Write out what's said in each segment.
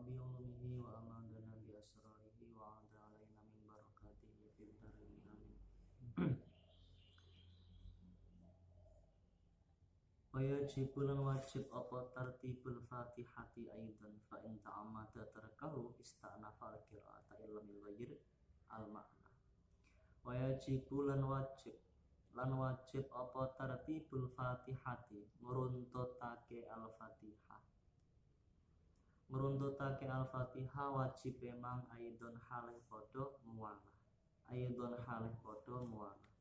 bi ulumihi wa amadana bi asrarihi wa ada alaina min barakatihi fid dharain amin. Wa yajibulan wajib apa tartibul fatihati aidan fa in ta'ammada tarakahu ista'nafa al-qira'ata illam yughayyir al-ma'na. Wa yajibulan wajib apa tartibul fatihati ngruntutake al-fatihah. Ngruntutake al-fatihah wajib memang aidon halih padha muwalah. Aidon halih padha muwalah.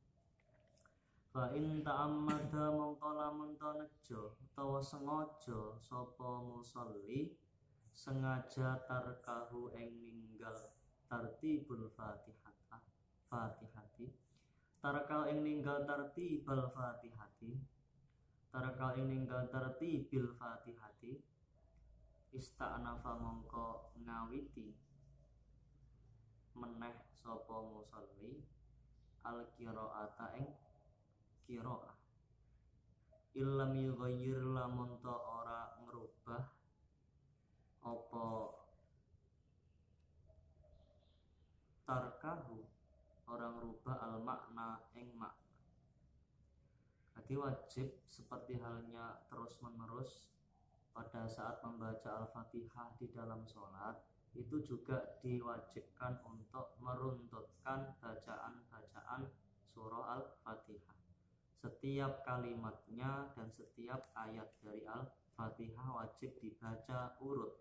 Fa in ta'ammada mongko lamun nejo utawa sengaja sapa musolli sengaja tarkahu ing ninggal tartibul fatihati tarkal ing ninggal tartibul fatihati tarkal ing ninggal tartibil fatihati ista'nafa mongko ngawiti meneh sapa musolli al qiraata ing qiraah illam yughayyir lamun ta ora ngrubah apa tarkahu orang rubah al makna ing makna. Jadi wajib seperti halnya terus menerus pada saat membaca al-fatihah di dalam sholat itu juga diwajibkan untuk meruntutkan bacaan-bacaan surah al-fatihah. Setiap kalimatnya dan setiap ayat dari al-fatihah wajib dibaca urut.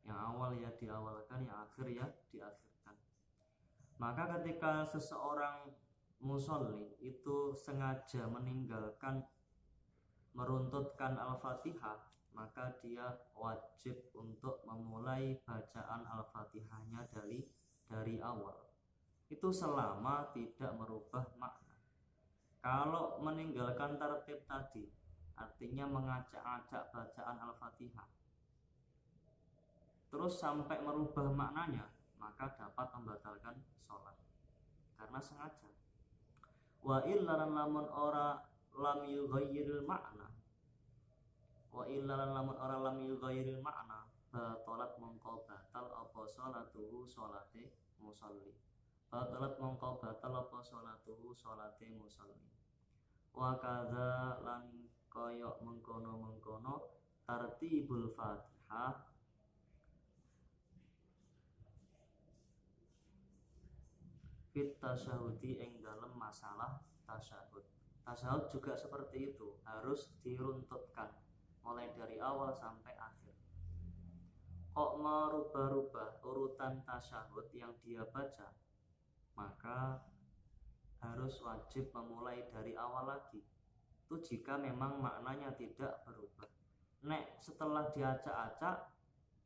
Yang awal ya diawalkan, yang akhir ya diakhirkan. Maka ketika seseorang musolli itu sengaja meninggalkan meruntutkan al-fatihah, maka dia wajib untuk memulai bacaan al-fatihahnya dari awal. Itu selama tidak merubah makna. Kalau meninggalkan tertib tadi, artinya mengacak-acak bacaan al-fatihah, terus sampai merubah maknanya, maka dapat membatalkan sholat karena sengaja. Wa illa lamun ora lam yughayyiril makna, wa illa lamun ora lam yughayyiril makna, batalat mongko batal apa sholatuhu sholate musolli. Batalat mongko batal apa sholatuhu sholate musolli. Wa kadza lan kaya mengkono-mengkono tartibul fatihah fit tasyahudi ing dalam masalah tasyahud. Tasyahud juga seperti itu, harus diruntutkan mulai dari awal sampai akhir. Kok merubah-rubah urutan tasyahud yang dia baca, maka harus wajib memulai dari awal lagi. Itu jika memang maknanya tidak berubah. Nek setelah diacak-acak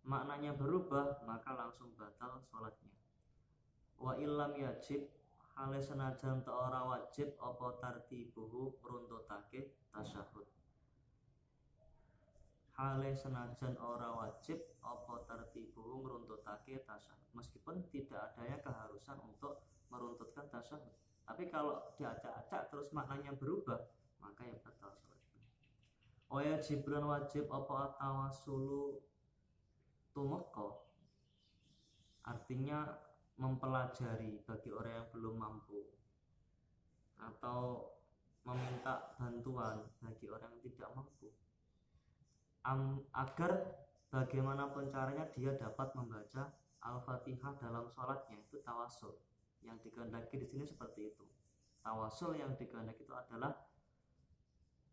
maknanya berubah, maka langsung batal sholatnya. Wa illam yajib hale senajan ta ora wajib apa tartibuhu runtutake tasyahud. Hale senajan ora wajib apa tartibuhu runtutake tasyahud. Meskipun tidak adanya keharusan untuk meruntutkan tasyahud. Tapi kalau diacak-acak terus maknanya berubah, maka ya batal sholatnya. Wa yajibun wajib apa tawassulu tumeka. Artinya mempelajari bagi orang yang belum mampu, atau meminta bantuan bagi orang yang tidak mampu, agar bagaimanapun caranya dia dapat membaca al-fatihah dalam sholatnya. Itu tawassul yang dikehendaki di sini seperti itu. Tawassul yang dikehendaki itu adalah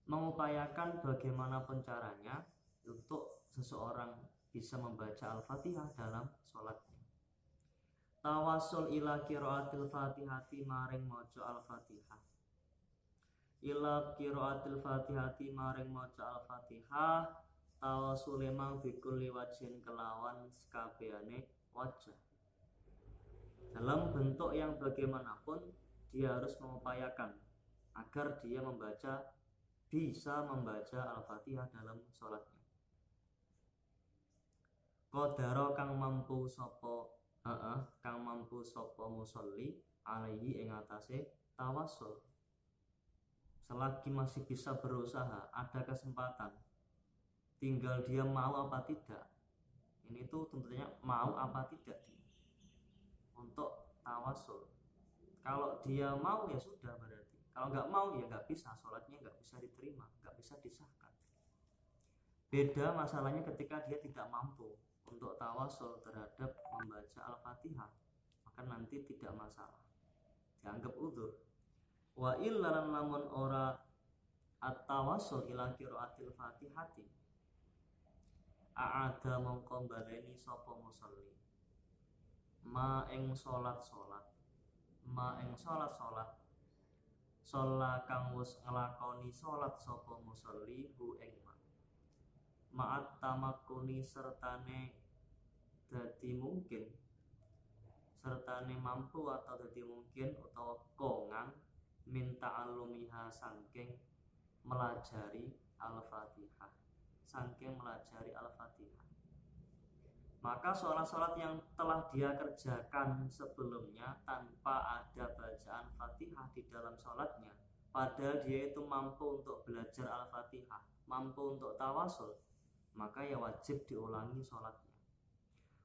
mengupayakan bagaimanapun caranya untuk seseorang bisa membaca al-fatihah dalam sholatnya. Tawassul ila qiraatil fatihati maring maca al-fatihah. Ila qiraatil fatihati maring maca al-fatihah tawassul memang bikulli wajhin kelawan sekabehane wajah. Dalam bentuk yang bagaimanapun dia harus mengupayakan agar dia bisa membaca al-fatihah dalam sholatnya. Qadara kang mampu sapa musolli alaihi ing atase tawassul. Selagi masih bisa berusaha, ada kesempatan, tinggal dia mau apa tidak, Ini tuh tentunya mau apa tidak dia untuk tawasul. Kalau dia mau ya sudah berarti. Kalau nggak mau ya nggak bisa, sholatnya nggak bisa diterima, nggak bisa disahkan. Beda masalahnya ketika dia tidak mampu untuk tawasul terhadap membaca Al-Fatihah, maka nanti tidak masalah, dianggap udzur. Wa illalan lamun ora at-tawassul ila qiraatil Fatihati, a'ada mongko baleni sapa musolli ma ing salat sholat kang wis nglakoni salat sapa musolli hu ing ma'at tamakuni sertane mampu atau dadi mungkin utawa kongang minta alumiha saking melajari Al-Fatihah, maka sholat-sholat yang telah dia kerjakan sebelumnya tanpa ada bacaan Fatihah di dalam sholatnya, padahal dia itu mampu untuk belajar Al-Fatihah, mampu untuk tawasul, maka ya wajib diulangi sholatnya.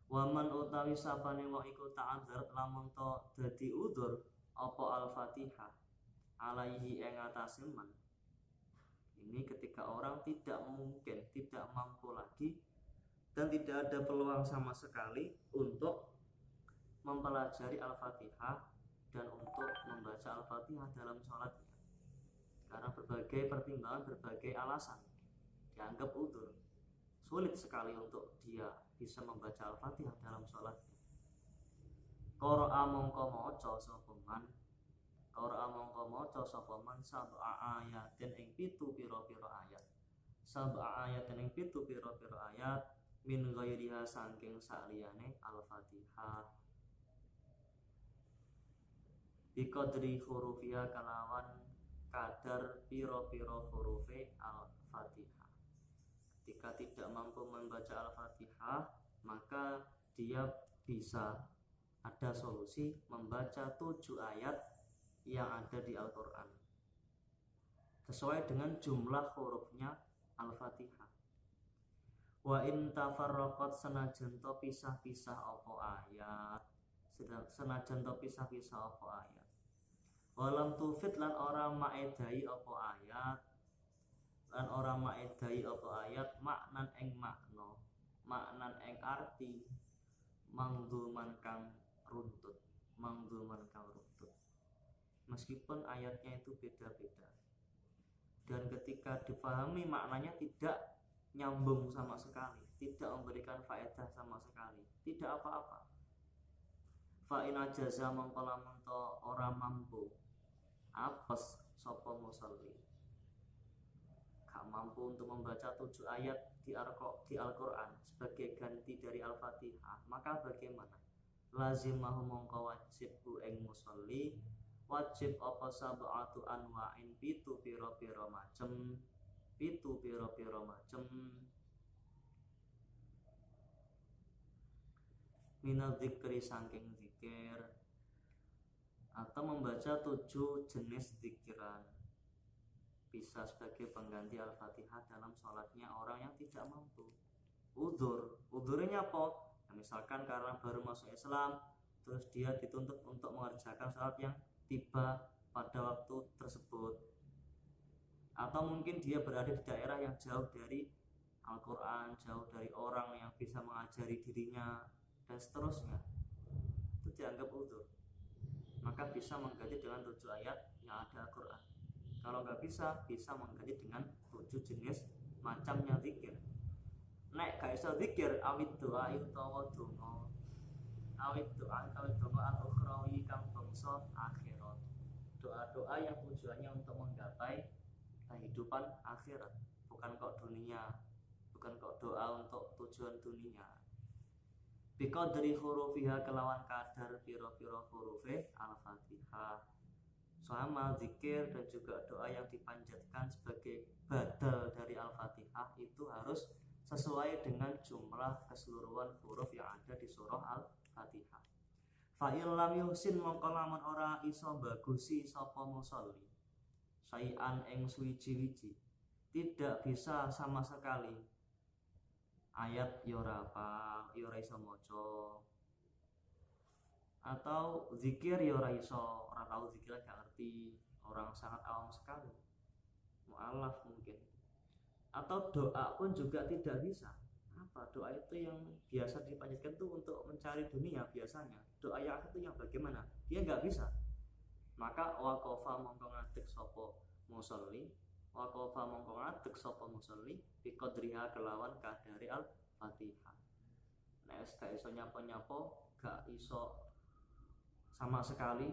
Waman utawi sapane wong iku ta'adzar lamun to dadi udzur apa Al-Fatihah alaihi ing atase man. Ini ketika orang tidak mampu lagi dan tidak ada peluang sama sekali untuk mempelajari Al-Fatihah dan untuk membaca Al-Fatihah dalam sholatnya, karena berbagai pertimbangan, berbagai alasan, dianggap udzur, sulit sekali untuk dia bisa membaca Al-Fatihah dalam sholatnya. Qara'a mongko maca sapa man sab'a ayatin ing pitu pira-pira ayat min ghairiha saking saliyane Al-Fatihah biqadri hurufiha kalawan kadar pira-pira hurufe Al-Fatihah. Ketika tidak mampu membaca Al-Fatihah, maka dia bisa ada solusi membaca 7 ayat yang ada di Al-Quran sesuai dengan jumlah hurufnya Al-Fatihah. Wa in tafarraqat senajan to pisah-pisah apa ayat, walam tufid lan ora maedai apa ayat maknan ing arti mangduman kang runtut, meskipun ayatnya itu beda-beda dan ketika dipahami maknanya tidak nyambung sama sekali, tidak memberikan faedah sama sekali, tidak apa-apa. Fa in ajaza mongko lamun to ora mampu apes sapa musolli, gak mampu untuk membaca 7 ayat di Al-Quran sebagai ganti dari Al-Fatihah, maka bagaimana? Lazimahu mongko wajib bu ing musolli wajib apa sab'atu anwa'in pitu pira-pira macem minal dzikri saking zikir, atau membaca 7 jenis zikiran bisa sebagai pengganti Al-Fatihah dalam sholatnya orang yang tidak mampu. Udzurnya apa? Nah, misalkan karena baru masuk Islam, terus dia dituntut untuk mengerjakan sholat yang tiba pada waktu tersebut, atau mungkin dia berada di daerah yang jauh dari Al-Quran, jauh dari orang yang bisa mengajari dirinya, dan seterusnya, itu dianggap udzur, maka bisa mengganti dengan 7 ayat yang ada Al-Quran. Kalau nggak bisa mengganti dengan 7 jenis macamnya zikir. Nek gak iso zikir awit doa utawa donga al-ukhrawi kang bangsa akhirat, doa-doa yang tujuannya untuk menggapai kehidupan akhirat, bukan kok dunia, bukan kok doa untuk tujuan dunia. Biqadri hurufiha kelawan kadar pira-pira hurufe Al-Fatihah. Sama zikir dan juga doa yang dipanjatkan sebagai badal dari Al-Fatihah itu harus sesuai dengan jumlah keseluruhan huruf yang ada di surah Al-Fatihah. Fa'il lam yuhsin mongko lamun ora iso bagusi sapa musolli sayan ing suwiji-wiji, tidak bisa sama sekali ayat yo ora hafal, yo ora iso maca, atau zikir yo ora iso, ora tahu zikir gak ngerti, orang sangat awam sekali, mualaf mungkin, atau doa pun juga tidak bisa. Apa doa itu yang biasa dipanjatkan tuh untuk mencari dunia, biasanya doa yang itu yang bagaimana, dia nggak bisa. Maka waqafa mongko ngadeg sapa musolli, waqafa mongko ngadeg sapa musolli biqadriha kelawan kadari al-Fatihah. Nek gak iso nyapa-nyapa, gak iso sama sekali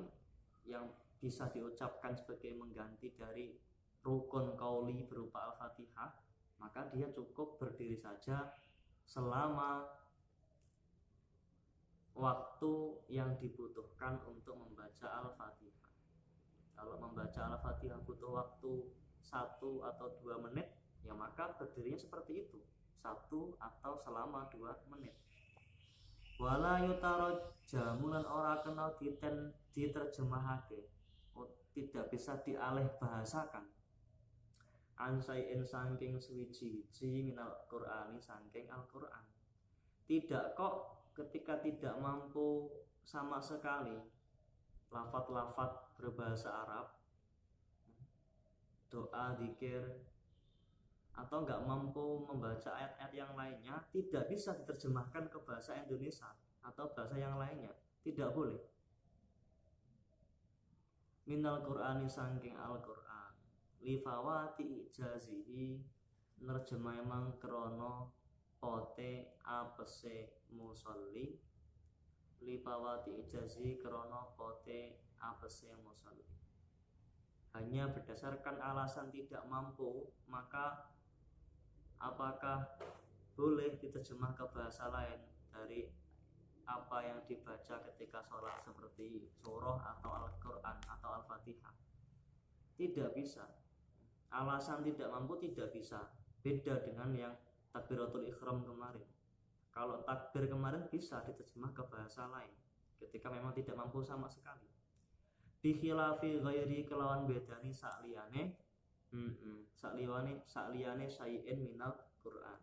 yang bisa diucapkan sebagai mengganti dari rukun qauli berupa al-Fatihah, maka dia cukup berdiri saja selama waktu yang dibutuhkan untuk membaca al-Fatihah. Kalau membaca al-Fatihah butuh waktu 1 atau 2 menit, ya maka berdirinya seperti itu, 1 atau selama 2 menit. Wala yutaro jamulan ora kenal diterjemahake, tidak bisa dialih bahasakan. Ansai'in sangking suwiji-wiji minal Qur'ani sangking Al-Qur'an. Tidak kok ketika tidak mampu sama sekali lafat-lafat berbahasa Arab, doa, zikir, atau nggak mampu membaca ayat-ayat yang lainnya, tidak bisa diterjemahkan ke bahasa Indonesia atau bahasa yang lainnya, tidak boleh. Minal Qur'ani sangking Al-Qur'an lifawati ijazihi, nerjemah emang krono pote apese musolli, lifawati ijazihi krono pote apese musolli. Hanya berdasarkan alasan tidak mampu, maka apakah boleh diterjemah ke bahasa lain dari apa yang dibaca ketika sholat seperti surah atau Al-Quran atau Al-Fatihah? Tidak bisa. Alasan tidak mampu tidak bisa. Beda dengan yang takbiratul ikhram kemarin. Kalau takbir kemarin bisa diterjemah ke bahasa lain ketika memang tidak mampu sama sekali. Bikhilafi ghairi kelawan bedani sakliyane sakliyane syai'in minal Qur'an.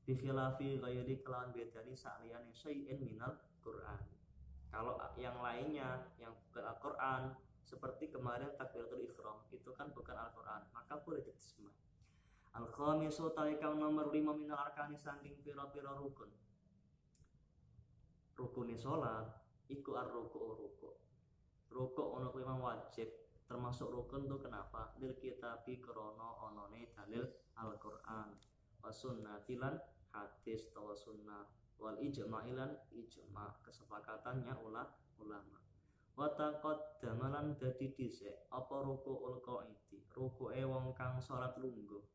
Bikhilafi ghairi kelawan bedani sakliyane syai'in minal Qur'an. Kalau yang lainnya yang bukan Al-Qur'an, seperti kemarin takbiratul ikhram, itu kan bukan Al-Qur'an, maka boleh diterjemah. Al-khamisu taikang nomor 5 minal arkani saking pira-pira rukun. Rukune salat iku ar-ruku'. Rukuk ono kuwi memang wajib, termasuk rukun tuh kenapa? Lil kitabi krana onone dalil Al-Qur'an, wa sunnatilan hadis tawa sunnah, wal ijma'ilan ijma' kesepakatannya ulama. Wa taqaddamalan dadi dhisik apa ruku'ul qaidi, rukuke wong kang salat lungguh,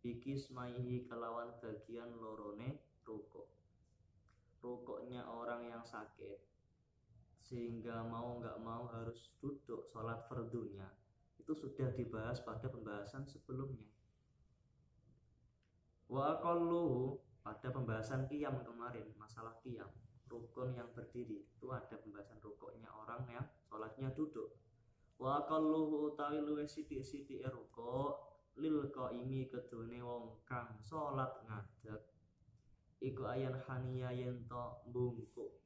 bikismaihi kelawan bagian lorone rukuk. Rukuknya orang yang sakit sehingga mau nggak mau harus duduk sholat fardunya, itu sudah dibahas pada pembahasan sebelumnya. Wa aqalluhu, pada pembahasan qiyam kemarin, masalah qiyam, rukun yang berdiri, itu ada pembahasan rukuknya orang yang sholatnya duduk. Wa aqalluhu utawi luwih sithik-sithike rukuk lil qaimi kedune wong kang sholat ngadeg iku ayan haniya yento bungkuk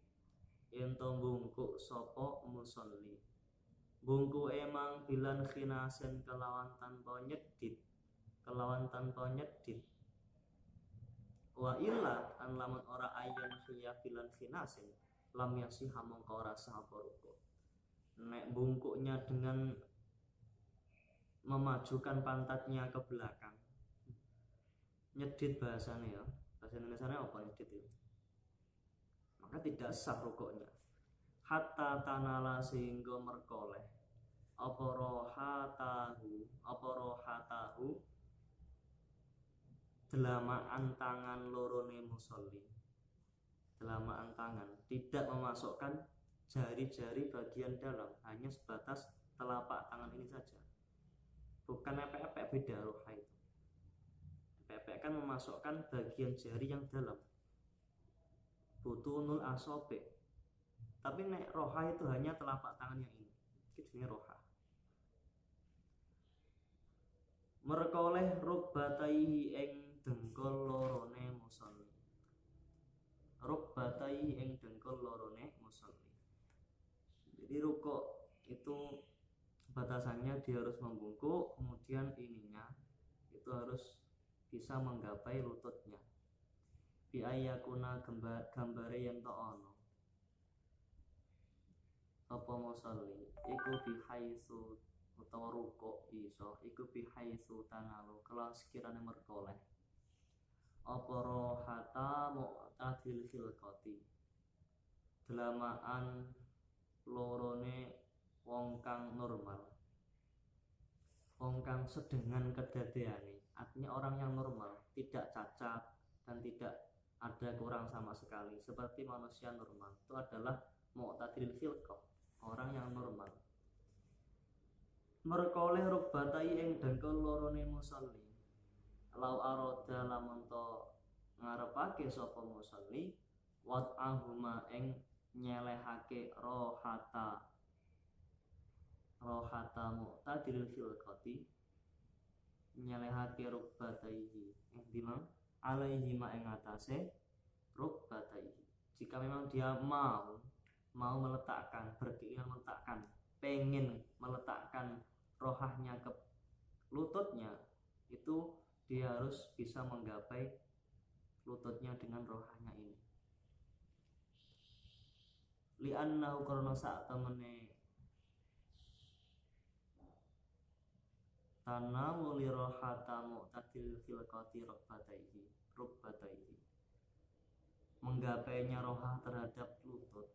sapa musolli. Bungkuk emang bilan khinasen kelawan tanpa nyedit. Wa illa an lamun ora ayan khiya bilan khinasen lam yasih mongko ora sah apa rukuk. Nek bungkuknya dengan memajukan pantatnya ke belakang, nyedit bahasanya ya, bahasa Indonesia apa nyedit itu, maka tidak sah rukuknya. Hatta tanala sehingga merkoleh apa rohatahu delamaan tangan lorone musolli. Delamaan tangan, tidak memasukkan jari-jari bagian dalam, hanya sebatas telapak tangan ini saja. Bukan epek-epek, beda roha itu. Epek-epek kan memasukkan bagian jari yang dalam, butunul asobe. Tapi nek roha itu hanya telapak tangan yang ini, itu jenis roha. Merkoleh rukbataihi ing dengkul lorone musolli. rukbatai ing dengkul lorone musolli. Jadi rukuk itu batasannya dia harus membungkuk, kemudian ininya itu harus bisa menggapai lututnya. Bi ayakuna gambare yen to ono apa musolli iku bihaitsu utawa rukuk iso iku bihaitsu tanalu kelawan sekirane merkoleh apa rohata mu'tadil khilqati delamaan lorone wong kang normal, wong kang sedengan kedadeane, artinya orang yang normal, tidak cacat dan tidak ada kurang sama sekali, seperti manusia normal. Itu adalah mu'tadil khilqah, orang yang normal. Merkoleh rukbatai ing dengkul lorone musolli. Lau aroda lamun to ngarepake sapa musolli wat ahuma ing nyelehake rohata mu'tadil khilqati, nyelehake rukbataihi ing dimang alaihi ma ing atase rukbataihi. Jika memang dia mau meletakkan, berkeinginan meletakkan, pengen meletakkan rohahnya ke lututnya, itu dia harus bisa menggapai lututnya dengan rohahnya ini. Li'annahu karena saat temene tanawuli rohata mu'tadil khilqati rukbataihi, menggapainya rohah terhadap lutut,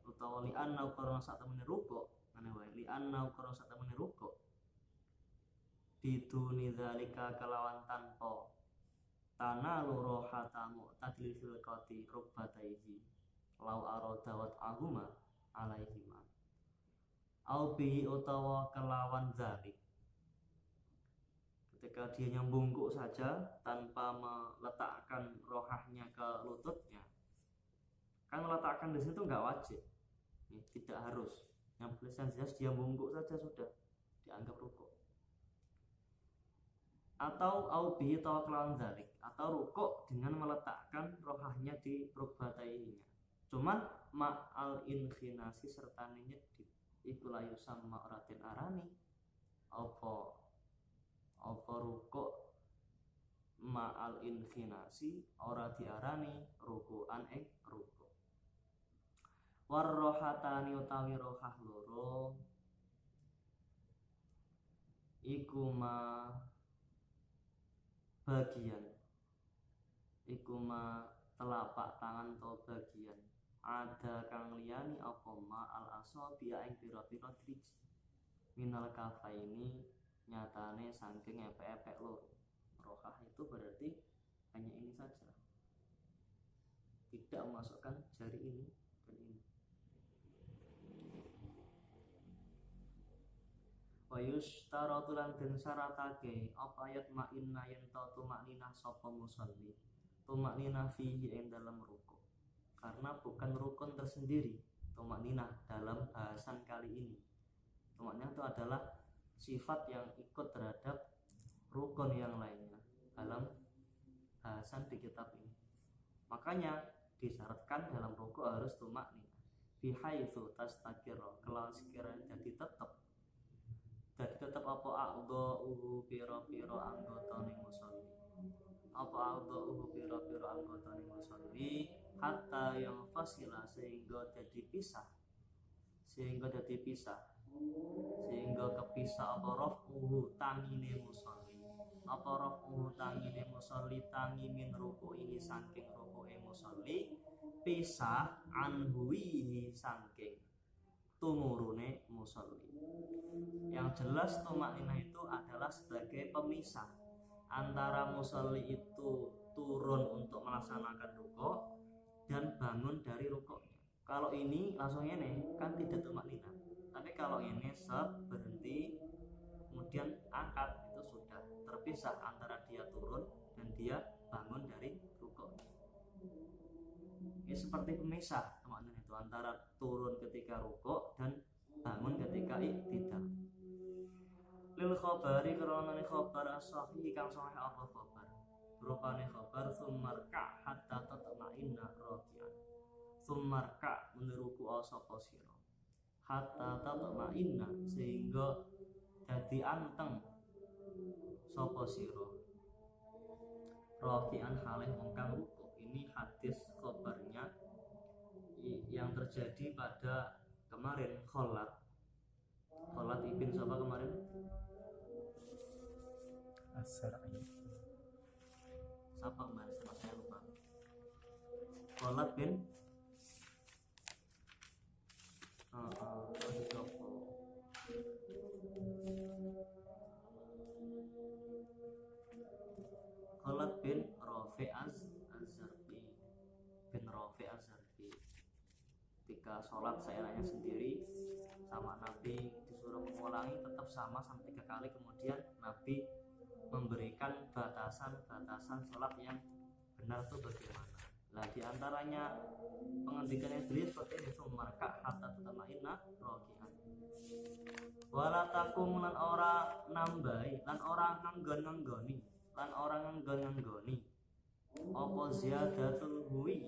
utawa li'annahu karena saat temene rukuk, li'annahu karena saat temene rukuk biduni dzalika kelawan tanpa tanalu rohata mu'tadil khilqati rukbataihi lau arodawat ahuma alaihima au bihi utawa kelawan dzalik, ketika dia nyambungkuk saja tanpa meletakkan rohahnya ke lututnya. Kan meletakkan di situ nggak wajib, tidak harus. Yang jelas dia bungkuk saja sudah dianggap rukuk. Atau aubihi atau kelawan dzalik, atau rukuk dengan meletakkan rohahnya di rukbataihinya. Cuman ma'al inkhinasi serta nyedit iku layu sama ratin arani apa rukuk ma'al inkhinasi ora diarani rukuan rukuk. Warrohatani utawi rohah loro iku ma bagian, iku ma telapak tangan to bagian, ada kang liyani apa ma al asabi ing pira-pira driji minal kafaini nyatane saking epek-epek loro. Rohah itu berarti hanya ini saja, tidak memasukkan jari ini dan ini. Wa yushtaratu lan den syaratake apa ayat ma'inna yen ta tumakninah sapa musolli, tumakninah fihi ing dalam rukuk, karena bukan rukun tersendiri tumakninah dalam bahasan kali ini. Tumakninah itu adalah sifat yang ikut terhadap rukun yang lainnya dalam bahasan di kitab ini. Makanya disyaratkan dalam rukuk harus tumakninah bihaitsu tastaqirra, kelawan sekiranya jadi tetap apa a'dha'uhu pira-pira anggotane musolli, apa a'dha'uhu pira-pira anggotane musolli hatta yang fasila sehingga kepisah apa raf'uhu tangine musolli tangi min ruku'ihi saking ruku'i musolli pisah anhuihi saking tumurune musolli. Yang jelas tumakninah itu adalah sebagai pemisah antara musolli itu turun untuk melaksanakan rukuk dan bangun dari rukuknya. Kalau ini langsung ini kan tidak tumakninah, tapi kalau ini berhenti kemudian angkat, itu sudah terpisah antara dia turun dan dia bangun dari rukuk. Ini seperti pemisah tumakninah itu antara turun ketika rukuk dan bangun ketika iktidal. Lil khabari karonane khabar as-sahih kang sahih apa khabar, rupane khabar sumarka hatta tatma'inna raki'an, sumarka menuruku sapa sira hatta tatma'inna sehingga dadi anteng sapa sira raki'an halih wong kang rukuk. Ini hadis khabarnya yang terjadi pada kemarin Kholat ibn siapa kemarin? As-Sar'i. Siapa kemarin? Saya lupa. Kholat bin Kholat bin Rafi Az-Zarqi. Ketika sholat saya nanya sendiri sama Nabi disuruh mengulangi tetap sama sampai 3 kali, kemudian Nabi memberikan batasan sholat yang benar itu bagaimana. Nah diantaranya pengendikan yang beliau seperti ini, sumarka hatta tatma'inna raki'an wala takum lan ora nambahi lan ora nganggon-nganggoni apa ziyadatul huwi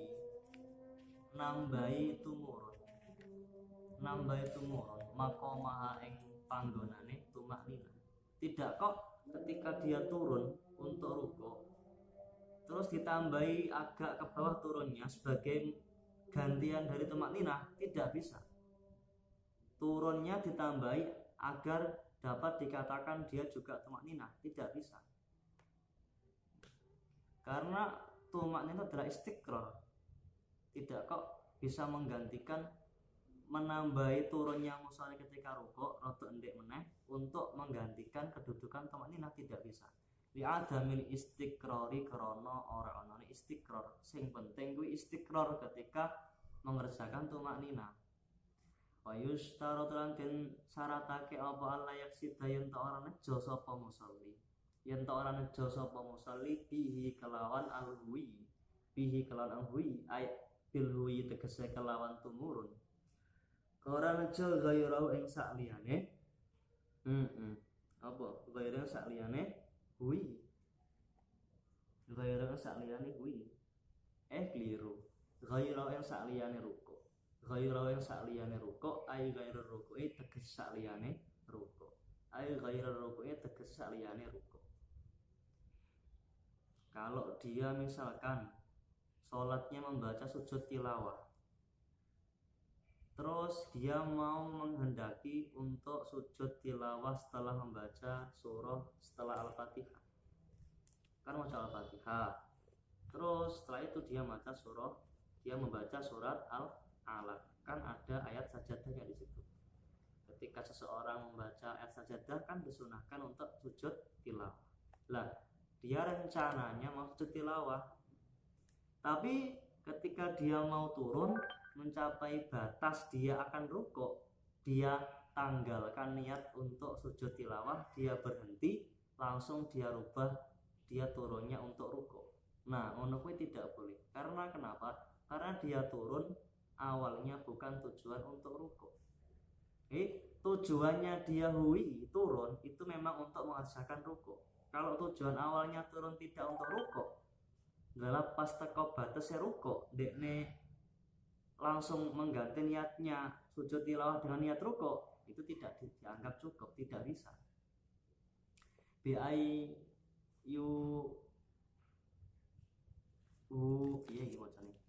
nambahi tumurun makomaha ing panggonane tumaknina. Tidak kok ketika dia turun untuk rukuk terus ditambahi agak ke bawah turunnya sebagai gantian dari tumaknina, tidak bisa. Turunnya ditambahi agar dapat dikatakan dia juga tumaknina, tidak bisa. Karena tumaknina adalah istiqrar, tidak kok bisa menggantikan menambahi turunnya musolli ketika rukuk rada endek meneh untuk menggantikan kedudukan tumaknina, tidak bisa. Li adamil istiqrari krana ora ana istiqrar. Sing penting kuwi istiqrar ketika mengerjakan tumaknina. Wa yustaratu lan den syaratake apa Allah yaksida yen ta ora nejo sapa musolli. Yen ta ora nejo sapa musolli bihi kelawan al-huwi. Bihi kelawan al-huwi ay bil huwi tegese kelawan tumurun. Ora nejo ghairau ing sak liyane. Apa? Ghairau sak liyane huwi. Ghairau sak liyane huwi. Keliru. Ghairau ing sak liyane rukuk. Ghairau yang sak liyane rukuk ay ghairur ruku'i teges sak liyane rukuk. Ay ghairur ruku'i teges sak liyane rukuk. Kalau dia misalkan sholatnya membaca sujud tilawah, terus dia mau menghendaki untuk sujud tilawah setelah membaca surah setelah Al-Fatihah, kan baca Al-Fatihah, terus setelah itu dia membaca surat Al-Alaq, kan ada ayat sajadahnya di situ. Ketika seseorang membaca ayat sajadah kan disunahkan untuk sujud tilawah. Lah, dia rencananya mau sujud tilawah, tapi ketika dia mau turun mencapai batas dia akan rukuk, dia tanggalkan niat untuk sujud tilawah, dia berhenti, langsung dia rubah, dia turunnya untuk rukuk. Nah, ngono kuwi tidak boleh. Karena kenapa? Karena dia turun awalnya bukan tujuan untuk rukuk. Tujuannya dia huwi turun itu memang untuk mengerjakan rukuk. Kalau tujuan awalnya turun tidak untuk rukuk, adalah pas teko batasnya rukuk, dekne langsung mengganti niatnya sujud tilawah dengan niat rukuk, itu tidak dianggap cukup, tidak bisa. Iya gimana nih?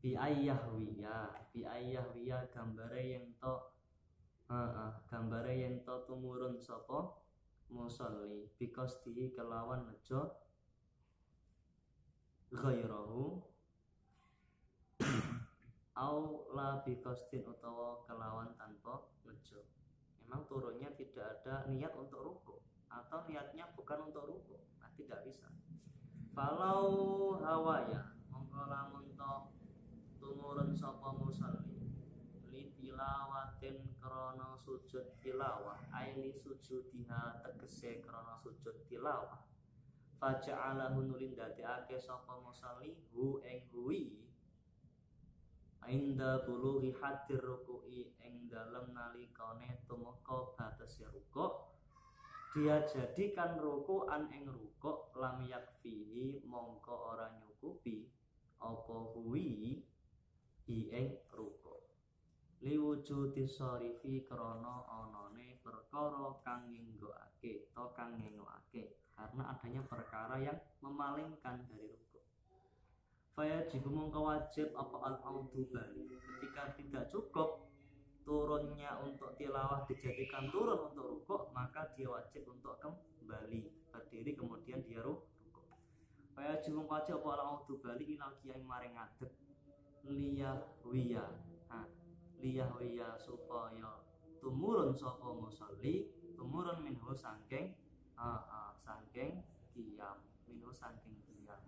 Biayyahwiya gambare yen to tumurun sapa musolli because di kelawan nejo ghairahu au la bikostin utawa kelawan tanpa nejo. Memang turunnya tidak ada niat untuk rukuk atau niatnya bukan untuk rukuk, nah tidak bisa. Falau hawaya mongko lamun to tumurun sapa musolli li tilawatin krana sujud tilawah aili sujudiha tegese krana sujud tilawah faja'alahu nulindadekake sapa musolli hu ing huwi Inda bulughi hadir ruku'i ing dalem nalikane tumeka batese rukuk, dia jadikan ruku'an ing rukuk lam yakfihi mongko ora nyukupi apa huwi ing rukuk liwujudi sharifi krana anane perkara kang nginggokake atau kang ngengoake, karena adanya perkara yang memalingkan dari rukuk. Fayajib mongko wajib apa al-audu bali, ketika tidak cukup turunnya untuk tilawah dijadikan turun untuk rukuk, maka dia wajib untuk kembali berdiri kemudian dia rukuk. Fayajib mongko wajib apa al-audu bali ilal qiyam maring ngadeg liyahwiya. Liyahwiya supaya tumurun sapa musolli, tumurun minhu saking qiyam, minhu saking qiyam.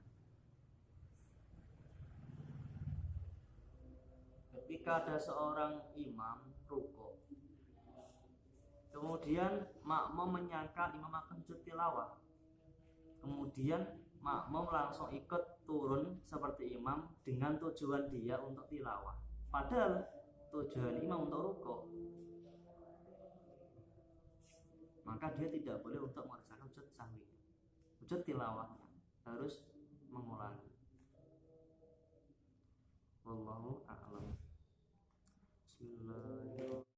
Ketika ada seorang imam rukuk, kemudian makmum menyangka imam akan sujud tilawah, kemudian makmum langsung ikut turun seperti imam dengan tujuan dia untuk tilawah, padahal tujuan imam untuk rukuk, maka dia tidak boleh untuk mengerjakan sujud sahwi, sujud tilawahnya harus mengulangi. Wallahu a'lam. Bismillah.